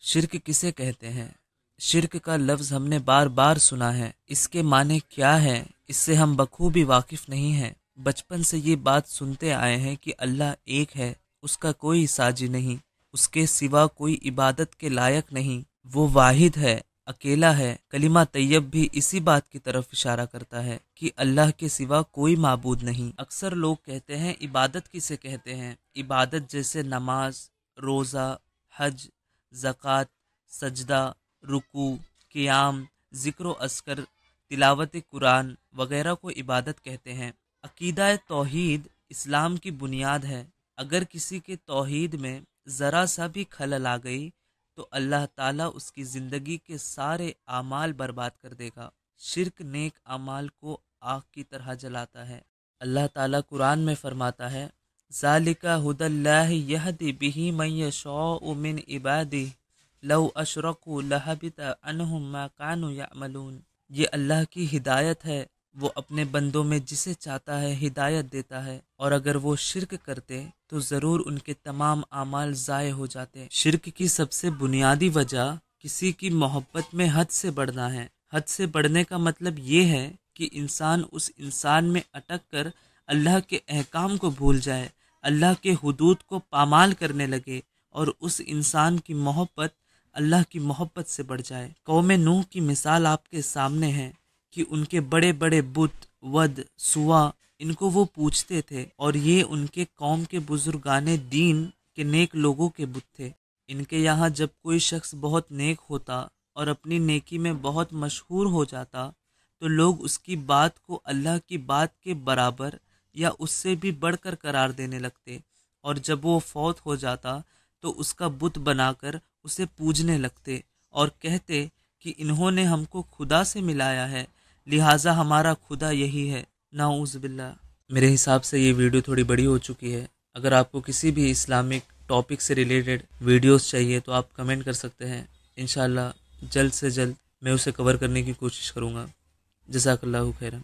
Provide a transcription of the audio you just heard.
शिर्क किसे कहते हैं? शिर्क का लफ्ज़ हमने बार बार सुना है, इसके माने क्या है इससे हम बखूबी वाकिफ़ नहीं हैं। बचपन से ये बात सुनते आए हैं कि अल्लाह एक है, उसका कोई साजी नहीं, उसके सिवा कोई इबादत के लायक नहीं, वो वाहिद है, अकेला है। कलिमा तैयब भी इसी बात की तरफ इशारा करता है कि अल्लाह के सिवा कोई माबूद नहीं। अक्सर लोग कहते हैं इबादत किसे कहते हैं? इबादत जैसे नमाज, रोज़ा, हज, ज़कात, सजदा, रुकू, क़ियाम, ज़िक्र अस्कर, तिलावत कुरान वगैरह को इबादत कहते हैं। अकीदा तौहीद इस्लाम की बुनियाद है। अगर किसी के तौहीद में ज़रा सा भी खलल आ गई तो अल्लाह ताला उसकी ज़िंदगी के सारे आमाल बर्बाद कर देगा। शिर्क नेक आमाल को आग की तरह जलाता है। अल्लाह ताला कुरान में फरमाता है, ज़ालिका हुदल्लाहि यहदी बिही मन यशाउ मिन इबादिही लौ अशरकू लहबिता अन्हुम मा कानू यअमलून। ये अल्लाह की हिदायत है, वो अपने बंदों में जिसे चाहता है हिदायत देता है, और अगर वो शिर्क करते तो ज़रूर उनके तमाम आमाल ज़ाय हो जाते। शिर्क की सबसे बुनियादी वजह किसी की मोहब्बत में हद से बढ़ना है। हद से बढ़ने का मतलब ये है कि इंसान उस इंसान में अटक कर अल्लाह के अहकाम को भूल जाए, अल्लाह के हुदूद को पामाल करने लगे और उस इंसान की मोहब्बत अल्लाह की मोहब्बत से बढ़ जाए। कौम नूह की मिसाल आपके सामने है कि उनके बड़े बड़े बुत, वद, सुवा, इनको वो पूछते थे और ये उनके कौम के बुजुर्गाने दीन के नेक लोगों के बुत थे। इनके यहाँ जब कोई शख्स बहुत नेक होता और अपनी नेकी में बहुत मशहूर हो जाता तो लोग उसकी बात को अल्लाह की बात के बराबर या उससे भी बढ़कर करार देने लगते, और जब वो फौत हो जाता तो उसका बुत बनाकर उसे पूजने लगते और कहते कि इन्होंने हमको खुदा से मिलाया है, लिहाजा हमारा खुदा यही है। नाऊज़ बिल्लाह। मेरे हिसाब से ये वीडियो थोड़ी बड़ी हो चुकी है। अगर आपको किसी भी इस्लामिक टॉपिक से रिलेटेड वीडियोस चाहिए तो आप कमेंट कर सकते हैं। इंशाअल्लाह जल्द से जल्द मैं उसे कवर करने की कोशिश करूँगा। जज़ाकल्लाहु खैरन।